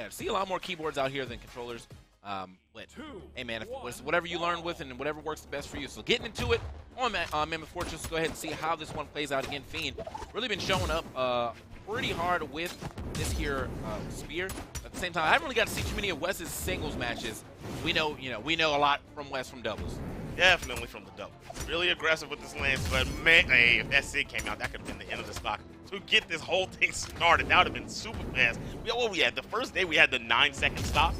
yeah, see a lot more keyboards out here than controllers. But hey, man, it's whatever you learn with and whatever works the best for you. So getting into it on Mammoth Fortress, let's go ahead and see how this one plays out again. Fiend really been showing up pretty hard with this here spear. At the same time, I haven't really got to see too many of Wes's singles matches. We know a lot from Wess from doubles. Definitely from the double. Really aggressive with this lance, but man, hey, if that Sig came out, that could have been the end of the stock. To get this whole thing started, that would have been super fast. We had the first day we had the 9-second stop.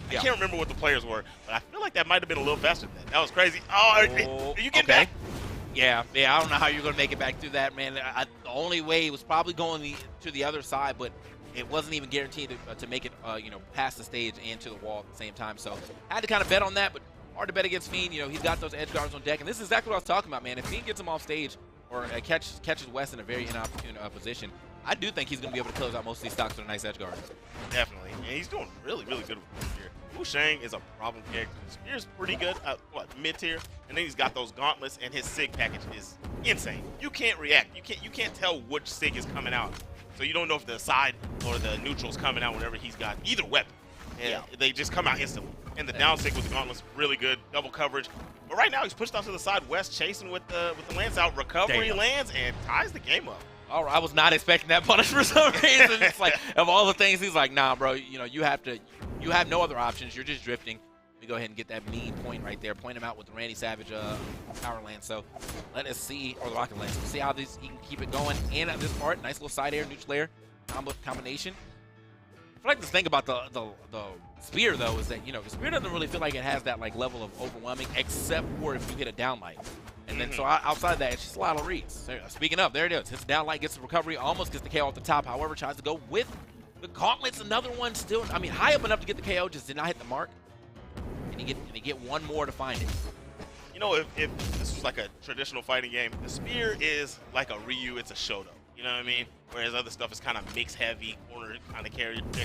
I can't remember what the players were, but I feel like that might have been a little faster than that. That was crazy. Oh, are you getting back? Yeah, I don't know how you're going to make it back through that, man. The only way was probably going to the other side, but it wasn't even guaranteed to make it, past the stage and to the wall at the same time. So I had to kind of bet on that, but hard to bet against Fiend. He's got those edge guards on deck, and this is exactly what I was talking about, man. If Fiend gets him off stage or catches Wess in a very inopportune position, I do think he's going to be able to close out most of these stocks with a nice edge guard. Definitely, and he's doing really, really good with the spear. Wu Shang is a problem character. The spear's pretty good, mid-tier, and then he's got those gauntlets, and his Sig package is insane. You can't react. You can't tell which Sig is coming out, so you don't know if the side or the neutral's coming out whenever he's got either weapon. And they just come out instantly. And the down Sig with the gauntlets, really good, double coverage. But right now, he's pushed off to the side. Wess chasing with the lance out. Recovery lands and ties the game up. All right, I was not expecting that punish for some reason. It's like, of all the things, he's like, nah, bro, you have no other options. You're just drifting. We go ahead and get that mean point right there. Point him out with the Randy Savage power lance. So let us see, or the rocket lance. We'll see how he can keep it going. And at this part, nice little side air, neutral air combination. I feel like the thing about the spear, though, is that, the spear doesn't really feel like it has that, level of overwhelming, except for if you hit a downlight. And then, so outside that, it's just a lot of reads. Speaking of, there it is. Hits the downlight, gets the recovery, almost gets the KO off the top. However, tries to go with the gauntlets. Another one still, high up enough to get the KO, just did not hit the mark. And you get one more to find it. If this was like a traditional fighting game, the spear is like a Ryu, it's a Shoto. You know what I mean? Whereas other stuff is kind of mix heavy, corner kind of carry. We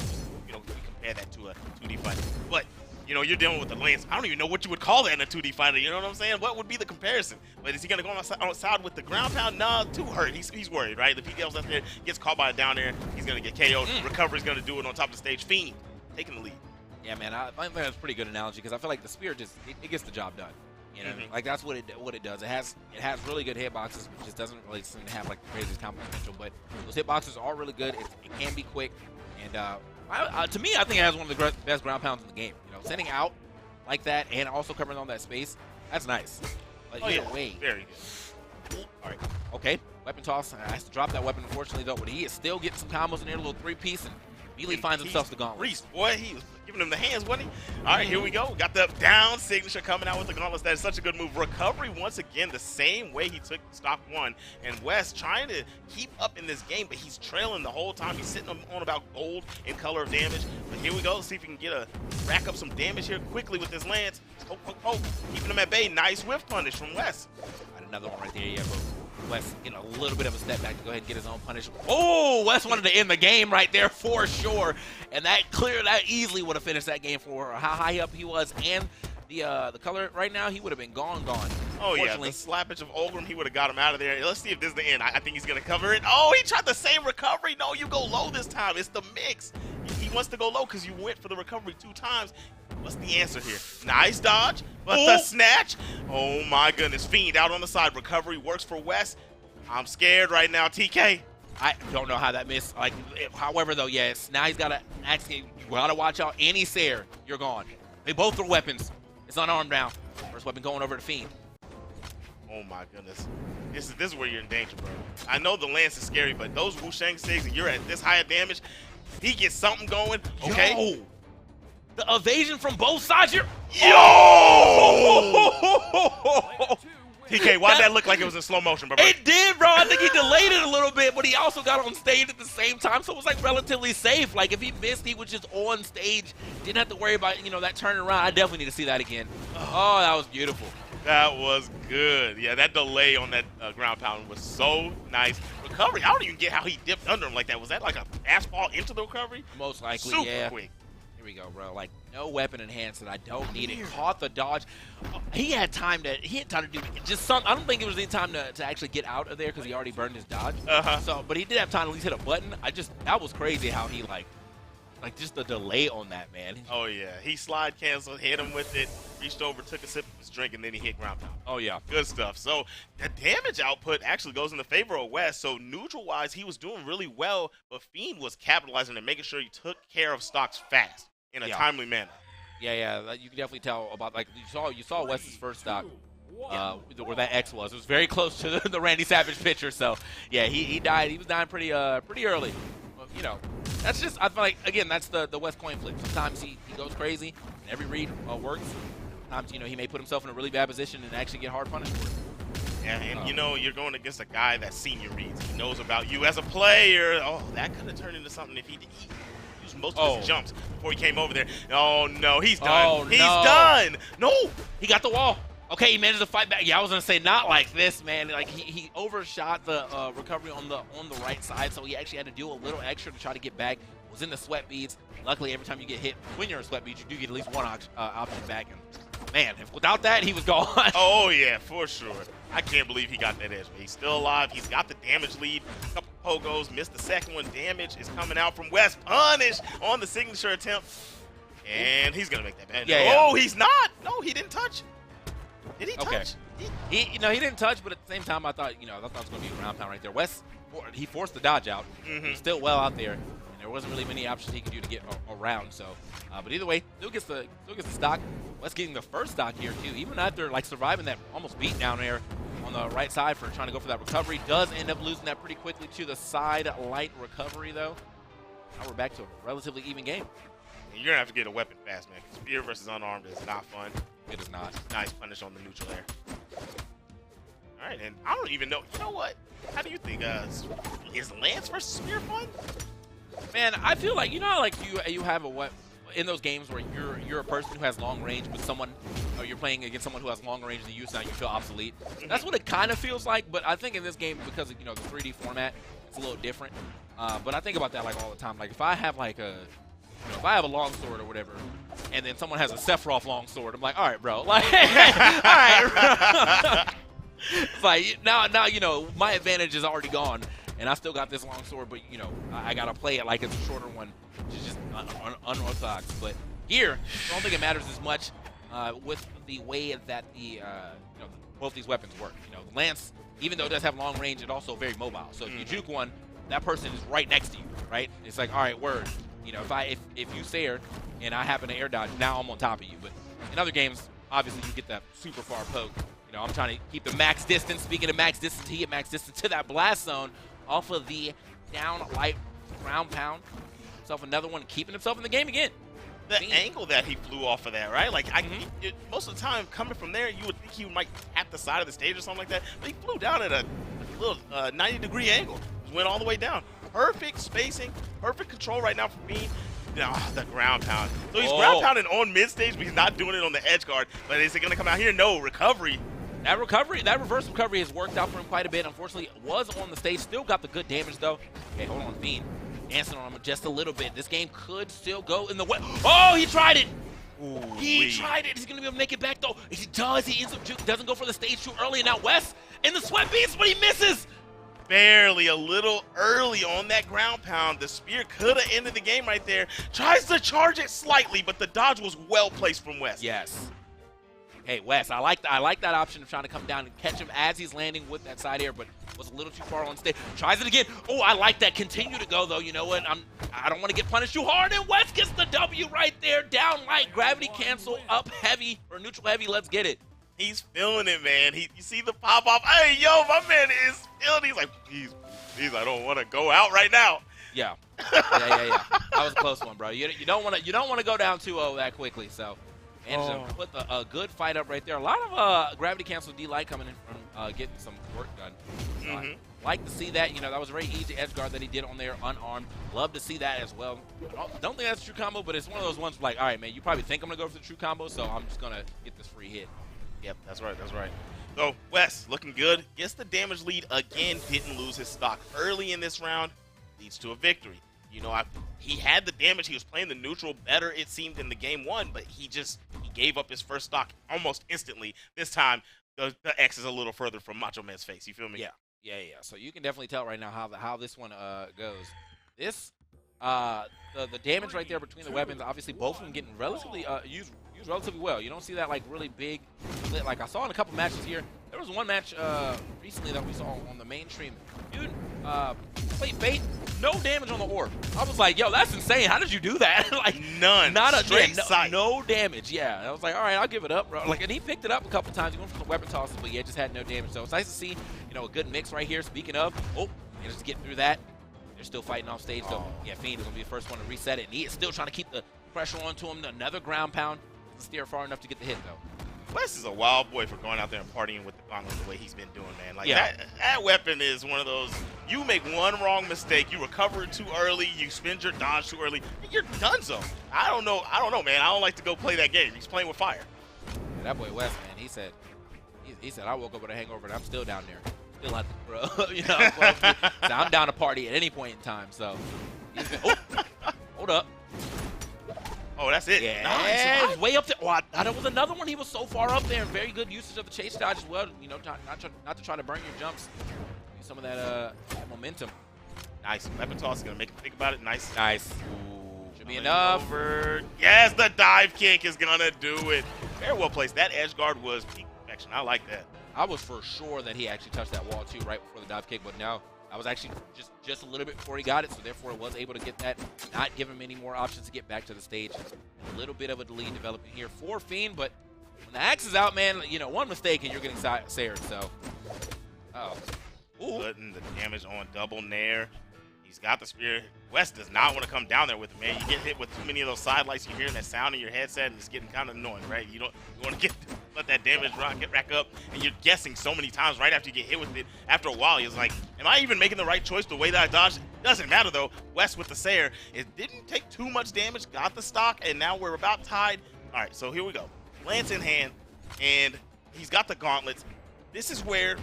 compare that to a 2D fight. But, you're dealing with the lance. I don't even know what you would call that in a 2D fighter. You know what I'm saying? What would be the comparison? But is he going to go outside with the ground pound? No, too hurt. He's worried, right? If he goes out there, gets caught by a down there, he's going to get KO'd. Recovery's going to do it on top of the stage. Fiend taking the lead. Yeah, man, I think that's a pretty good analogy because I feel like the spear just it gets the job done. That's what it does. It has really good hitboxes, but just doesn't really seem to have the craziest combo potential. But those hitboxes are really good. It can be quick, and to me, I think it has one of the best ground pounds in the game. Sending out like that and also covering on that space, that's nice. But either way, very good. All right, okay, weapon toss. I have to drop that weapon, unfortunately, though. But he is still getting some combos in there, a little three-piece, and immediately finds himself the gauntlet. Reese, boy, he was giving him the hands, wasn't he? All right, here we go. Got the down signature coming out with the gauntlets. That is such a good move. Recovery, once again, the same way he took stock one. And Wess trying to keep up in this game, but he's trailing the whole time. He's sitting on about gold in color of damage. But here we go. Let's see if we can rack up some damage here quickly with this lance. Poke, poke, poke. Keeping him at bay. Nice whiff punish from Wess. Got another one right there, yeah, but Wess getting a little bit of a step back to go ahead and get his own punish. Oh, Wess wanted to end the game right there for sure. And that easily would have finished that game for how high up he was. And the color right now, he would have been gone. Oh, yeah, the slappage of Olgrim, he would have got him out of there. Let's see if this is the end. I think he's going to cover it. Oh, he tried the same recovery. No, you go low this time. It's the mix. He wants to go low because you went for the recovery 2 times. What's the answer here? Nice dodge, but the snatch. Oh, my goodness. Fiend out on the side. Recovery works for Wess. I'm scared right now, TK. I don't know how that missed. However, though, yes, now he's got to actually, you got to watch out. Any Sayer, you're gone. They both throw weapons. It's unarmed now. First weapon going over to Fiend. Oh, my goodness. This is where you're in danger, bro. I know the lance is scary, but those Wu Shang Sigs, and you're at this high of damage, he gets something going. Okay. Yo! The evasion from both sides. Yo! TK, why'd that look like it was in slow motion, bro? It did, bro. I think he delayed it a little bit, but he also got on stage at the same time, so it was relatively safe. If he missed, he was just on stage. Didn't have to worry about, that turning around. I definitely need to see that again. Oh, that was beautiful. That was good. Yeah, that delay on that ground pound was so nice. Recovery, I don't even get how he dipped under him like that. Was that like a asphalt into the recovery? Most likely, super yeah. Quick. Here we go, bro. No weapon enhanced that I don't need it. Caught the dodge. He had time to do just something. I don't think it was any time to actually get out of there because he already burned his dodge. But he did have time to at least hit a button. That was crazy how he like just the delay on that, man. Oh, yeah. He slide canceled, hit him with it, reached over, took a sip of his drink, and then he hit ground pound. Oh, yeah. Good stuff. So the damage output actually goes in the favor of Wess. So neutral-wise, he was doing really well, but Fiend was capitalizing and making sure he took care of stocks fast in a timely manner. Yeah. You can definitely tell about, like, you saw Wess's first stock. Where that X was. It was very close to the Randy Savage picture. So, yeah, he died. He was dying pretty early. But, you know, that's just, I feel like, again, that's the Wess coin flip. Sometimes he goes crazy, and every read works. Sometimes, you know, he may put himself in a really bad position and actually get hard punished for it. Yeah, and you know, you're going against a guy that's seen your reads. He knows about you as a player. Oh, that could have turned into something if he used most of his jumps before he came over there. Oh, no, he's done. Oh, he's done. No. He got the wall. Okay, he managed to fight back. Yeah, I was gonna say not like this, man. Like he overshot the recovery on the right side, so he actually had to do a little extra to try to get back. Was in the sweat beads. Luckily, every time you get hit when you're in sweat beads, you do get at least one option back. And man, without that, he was gone. Oh yeah, for sure. I can't believe he got that edge, but he's still alive. He's got the damage lead. A couple pogos, missed the second one. Damage is coming out from Wess. Punish on the signature attempt, and he's gonna make that bad. Oh, he's not. No, he didn't touch. Did he touch? Okay. He didn't touch, but at the same time, I thought it was going to be a ground pound right there. Wess, he forced the dodge out. He's still well out there, and there wasn't really many options he could do to get around. So, but either way, still gets the stock. Wess getting the first stock here too, even after like surviving that almost beat down there on the right side for trying to go for that recovery. Does end up losing that pretty quickly to the side light recovery though. Now we're back to a relatively even game. You're gonna have to get a weapon fast, man. Spear versus unarmed is not fun. It is not. Nice punish on the neutral there. All right, and I don't even know. You know what? How do you think? Is Lance versus Spear fun? Man, I feel like like you have in those games where you're a person who has long range, but or you're playing against someone who has longer range than you, so now you feel obsolete. That's what it kind of feels like. But I think in this game, because of the 3D format, it's a little different. But I think about that like all the time. Like if I have like if I have a long sword or whatever, and then someone has a Sephiroth long sword, I'm like, all right, bro. Like, all right, bro. It's like now my advantage is already gone, and I still got this long sword, but I gotta play it like it's a shorter one, which is just unorthodox. But here, I don't think it matters as much with the way that both these weapons work. Lance, even though it does have long range, it's also very mobile. So if you juke one, that person is right next to you, right? It's like, all right, word. If you Sayer and I happen to air dodge, now I'm on top of you. But in other games, obviously you get that super far poke. I'm trying to keep the max distance. Speaking of max distance, he get max distance to that blast zone off of the down light ground pound. Himself another one, keeping himself in the game again. The angle that he flew off of that, right? Like most of the time coming from there, you would think he might tap the side of the stage or something like that. But he flew down at a little 90-degree angle. Just went all the way down. Perfect spacing, perfect control right now for me. The ground pound. So he's ground pounding on mid stage, but he's not doing it on the edge guard. But is it going to come out here? No, recovery. That reverse recovery has worked out for him quite a bit. Unfortunately, was on the stage. Still got the good damage, though. Okay, hold on, Fiend. Dancing on him just a little bit. This game could still go in the way. Oh, he tried it. He tried it. He's going to be able to make it back, though. He does. He ends up juke. Doesn't go for the stage too early. And now Wess in the sweat beats, but he misses. Barely, a little early on that ground pound. The spear could have ended the game right there. Tries to charge it slightly, but the dodge was well placed from Wess. Yes. Hey, Wess, I like that option of trying to come down and catch him as he's landing with that side air, but was a little too far on stage. Tries it again. Oh, I like that. Continue to go, though. You know what? I don't want to get punished too hard, and Wess gets the W right there. Down light, gravity cancel, up heavy, or neutral heavy. Let's get it. He's feeling it, man. You see the pop off. Hey, yo, my man is feeling it. He's like, please, I don't want to go out right now. Yeah. That was a close one, bro. You don't want to go down 2-0 that quickly. So, managed to put a good fight up right there. A lot of gravity cancel D-Light coming in from getting some work done. Like to see that. That was a very easy edge guard that he did on there, unarmed. Love to see that as well. Don't think that's a true combo, but it's one of those ones like, all right, man, you probably think I'm going to go for the true combo, so I'm just going to get this free hit. Yep, that's right. So, Wess looking good. Gets the damage lead again. Didn't lose his stock early in this round. Leads to a victory. He had the damage. He was playing the neutral better, it seemed, in the game one, but he gave up his first stock almost instantly. This time, the X is a little further from Macho Man's face. You feel me? Yeah. So you can definitely tell right now how this one goes. This The damage right there between the weapons, obviously both of them getting relatively used relatively well. You don't see that like really big split. Like I saw in a couple matches here. There was one match recently that we saw on the main stream. Dude, played bait, no damage on the orb. I was like, yo, that's insane. How did you do that? Like none. Not a straight sight. No damage. Yeah, I was like, all right, I'll give it up, bro. Like, and he picked it up a couple times. He went for the weapon tosses, but yeah, just had no damage. So it's nice to see, you know, a good mix right here. Speaking of, managed to get through that. They're still fighting off stage though. Yeah, Fiend is gonna be the first one to reset it, and he is still trying to keep the pressure onto him. Another ground pound. Doesn't steer far enough to get the hit though. Wess is a wild boy for going out there and partying with the gauntlet the way he's been doing, man. Like that weapon is one of those. You make one wrong mistake, you recover it too early, you spend your dodge too early, you're donezo. I don't know, man. I don't like to go play that game. He's playing with fire. Yeah, that boy Wess, man. He said I woke up with a hangover and I'm still down there. Still at the bro. You know, so I'm down to party at any point in time. So he's been, hold up. Oh, that's it. Yeah, nice. way up there. Oh, that was another one. He was so far up there, and very good usage of the chase dodge as well. You know, not to try to burn your jumps. Use some of that momentum. Nice. Weapon toss is gonna make him think about it. Nice. Ooh, should be enough. Over. Yes, the dive kick is gonna do it. Very well placed. That edge guard was peak perfection. I like that. I was for sure that he actually touched that wall too right before the dive kick, but no. I was actually just a little bit before he got it, so therefore was able to get that, not give him any more options to get back to the stage. A little bit of a delay developing here for Fiend, but when the axe is out, man, you know, one mistake and you're getting sared, so. Putting the damage on double nair. He's got the spear. Wess does not want to come down there with him, man. You get hit with too many of those side lights, you're hearing that sound in your headset, and it's getting kind of annoying, right? You want to let that damage rack up, and you're guessing so many times right after you get hit with it. After a while, you're like, am I even making the right choice the way that I dodged? Doesn't matter, though. Wess with the Sayer. It didn't take too much damage, got the stock, and now we're about tied. All right, so here we go. Lance in hand, and he's got the gauntlets. This is where...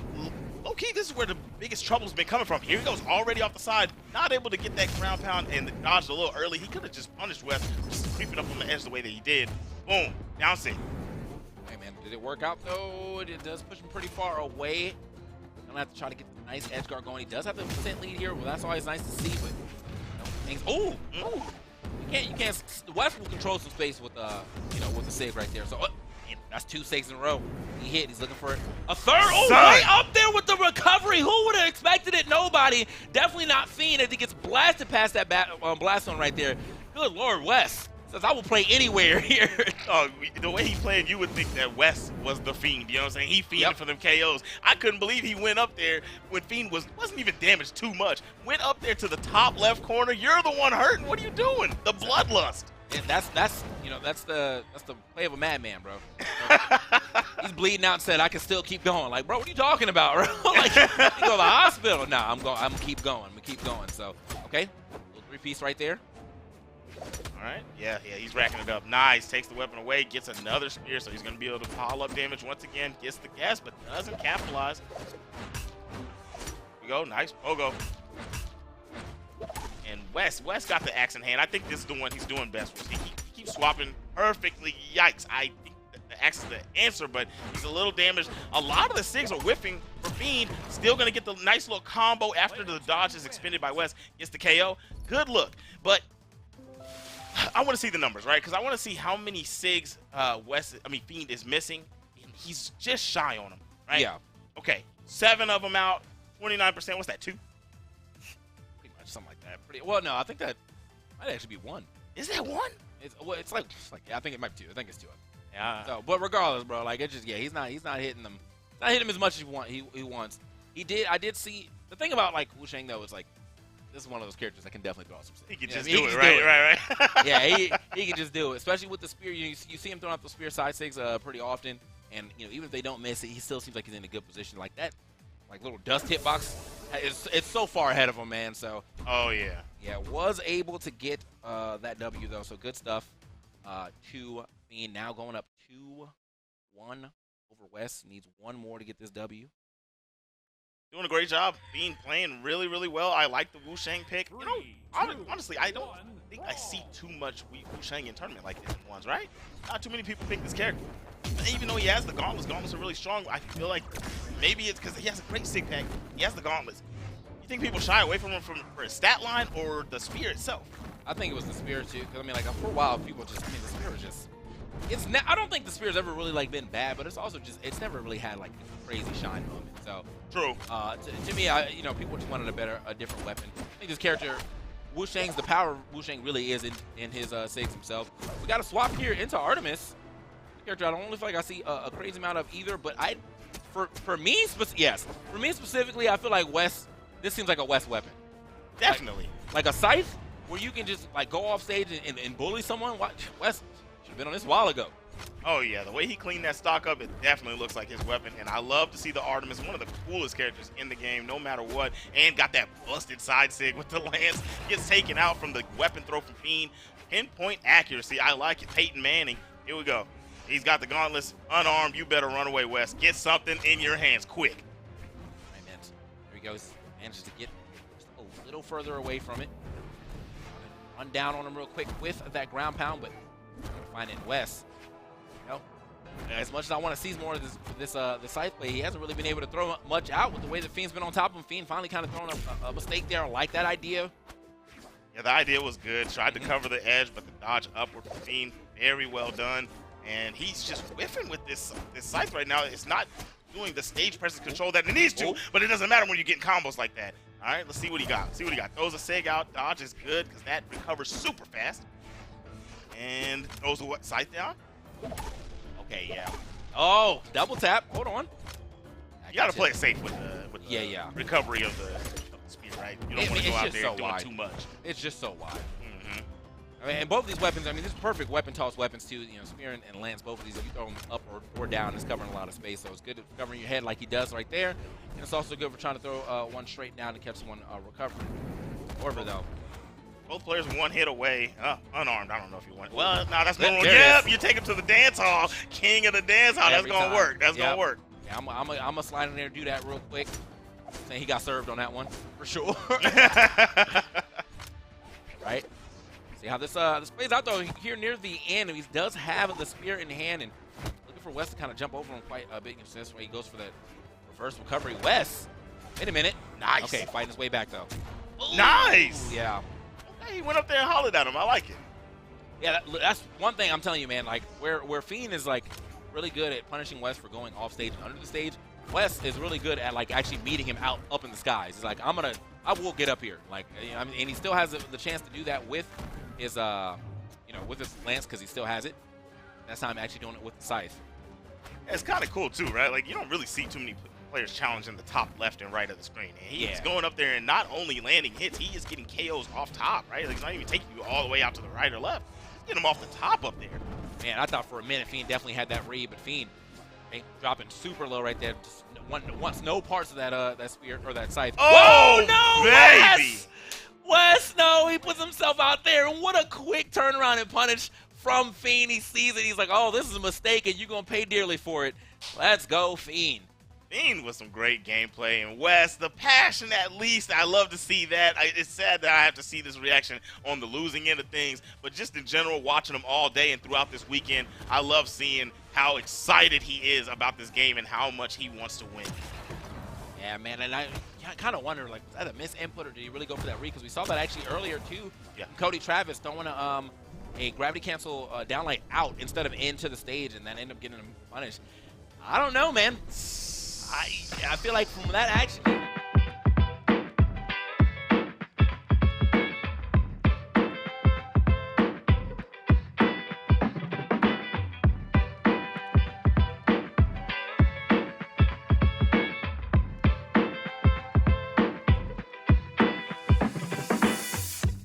Okay, this is where the biggest trouble's been coming from. Here he goes, already off the side, not able to get that ground pound and dodged a little early. He could have just punished Wess, just creeping up on the edge the way that he did. Boom, down six. Hey man, did it work out though? It does push him pretty far away. Gonna have to try to get the nice edge guard going. He does have the percent lead here. Well, that's always nice to see, but things. You can't. Wess will control some space with with the save right there. So. That's 2 saves in a row. He hit. He's looking for a third. Oh, right up there with the recovery. Who would have expected it? Nobody. Definitely not Fiend as he gets blasted past that blast zone right there. Good Lord, Wess says, I will play anywhere here. Oh, the way he played, you would think that Wess was the Fiend. You know what I'm saying? He fiended for them KOs. I couldn't believe he went up there when Fiend wasn't even damaged too much. Went up there to the top left corner. You're the one hurting. What are you doing? The bloodlust. And that's the play of a madman, bro. He's bleeding out and said, I can still keep going. Like, bro, what are you talking about, bro? Like, you go to the hospital. Nah, I'm gonna keep going. I'm gonna keep going. So, okay, little 3-piece right there. All right, yeah, he's racking it up. Nice, takes the weapon away, gets another spear, so he's gonna be able to pile up damage once again. Gets the gas, but doesn't capitalize. Here we go, nice pogo. And Wess got the axe in hand. I think this is the one he's doing best with. He keeps swapping perfectly. Yikes. I think the axe is the answer, but he's a little damaged. A lot of the SIGs are whiffing for Fiend. Still going to get the nice little combo after the dodge is expended by Wess. Gets the KO. Good look. But I want to see the numbers, right? Because I want to see how many SIGs Fiend is missing. And he's just shy on them, right? Yeah. Okay. 7 of them out. 29%. What's that, 2? Something like that. Well, no, I think that might actually be 1. Is that 1? It's like yeah, I think it might be 2. I think it's 2. Yeah. So, but regardless, bro, like it's just he's not hitting them. He's not hitting him as much as he wants. I did see the thing about like Wu Sheng though is like this is one of those characters that can definitely throw some. He can just do it, right. Yeah, he can just do it, especially with the spear. You see him throwing out the spear side sigs pretty often, and even if they don't miss it, he still seems like he's in a good position. Like that, like little dust hitbox. It's so far ahead of him, man. So. Oh yeah. Yeah, was able to get that W though. So good stuff. To Fiend now going up 2-1 over Wess. Needs 1 more to get this W. Doing a great job. Fiend playing really, really well. I like the Wu Sheng pick. Honestly, I don't think I see too much Wu Sheng in tournament like this in ones, right? Not too many people pick this character. Even though he has the gauntlets are really strong. I feel like maybe it's because he has a great sig pack. He has the gauntlets. You think people shy away from him for his stat line or the spear itself? I think it was the spear too, because I mean, like for a while, people just, I mean, the spear was just. I don't think the spear's ever really like been bad, but it's also just, it's never really had like a crazy shine moment. So true. To me, you know, people just wanted a different weapon. I think this character, Wu Shang's, the power of Wu Shang really is in his SIGs himself. We got a swap here into Artemis. Character I don't feel like I see a crazy amount of either, but for me specifically, I feel like Wess. This seems like a Wess weapon. Definitely. Like a scythe where you can just like go off stage and bully someone. Wess should have been on this a while ago. Oh yeah, the way he cleaned that stock up, it definitely looks like his weapon. And I love to see the Artemis, one of the coolest characters in the game, no matter what. And got that busted side sig with the lance. Gets taken out from the weapon throw from Fiend. Pinpoint accuracy, I like it. Peyton Manning, here we go. He's got the gauntlets, unarmed. You better run away, Wess. Get something in your hands, quick. All right, man. Here he goes. Manages to get just a little further away from it. Run down on him real quick with that ground pound, but find it Wess. You know, as much as I want to see more of this scythe play, he hasn't really been able to throw much out with the way that Fiend's been on top of him. Fiend finally kind of throwing a mistake there. I like that idea. Yeah, the idea was good. Tried to cover the edge, but the dodge upward from Fiend, very well done. And he's just whiffing with this scythe right now. It's not doing the stage presence control that it needs to, but it doesn't matter when you're getting combos like that. All right, let's see what he got. See what he got. Throws a sig out. Dodge is good because that recovers super fast. And throws the scythe down. Okay, yeah. Oh, double tap. Hold on. You got to play it safe with the recovery of the spear, right? You don't want to go out there doing too much. It's just so wide. I mean, and both of these weapons, I mean, this is perfect weapon toss weapons too. You know, spear and lance, both of these, if you throw them up or down, it's covering a lot of space. So it's good at covering your head like he does right there. And it's also good for trying to throw one straight down to catch someone recovering. However, though, both players one hit away. Unarmed. I don't know if you want it. Well, no, that's normal. Yep, you take him to the dance hall. King of the dance hall. That's going to work. That's going to work. Yeah, I'm going to slide in there and do that real quick. Saying he got served on that one, for sure. Right? See how this plays out, though. Here near the end, he does have the spear in hand, and looking for Wess to kind of jump over him quite a bit. This way he goes for that reverse recovery. Wess, wait a minute. Nice. Okay, fighting his way back, though. Ooh, nice. Yeah. Okay, he went up there and hollered at him. I like it. Yeah, that's one thing I'm telling you, man. Like, where Fiend is, like, really good at punishing Wess for going off stage and under the stage, Wess is really good at, like, actually meeting him out up in the skies. He's like, I will get up here. Like, you know, I mean, and he still has the chance to do that with his, you know, with his lance because he still has it. That's how I'm actually doing it with the scythe. Yeah, it's kind of cool too, right? Like you don't really see too many players challenging the top left and right of the screen. And he's going up there and not only landing hits, he is getting KOs off top, right? Like he's not even taking you all the way out to the right or left. Get him off the top up there. Man, I thought for a minute Fiend definitely had that read, but Fiend dropping super low right there. Just wants no parts of that spear or that scythe. Oh, no, baby! Wess, no, he puts himself out there, and what a quick turnaround and punish from Fiend. He sees it, he's like, oh, this is a mistake, and you're going to pay dearly for it. Let's go, Fiend. Fiend with some great gameplay, and Wess, the passion at least, I love to see that. It's sad that I have to see this reaction on the losing end of things, but just in general, watching him all day and throughout this weekend, I love seeing how excited he is about this game and how much he wants to win. Yeah, man, and I kind of wonder, like, was that a misinput or did he really go for that read? Because we saw that actually earlier, too. Yeah. Cody Travis throwing a gravity cancel downlight out instead of into the stage, and then end up getting him punished. I don't know, man. I feel like from that action,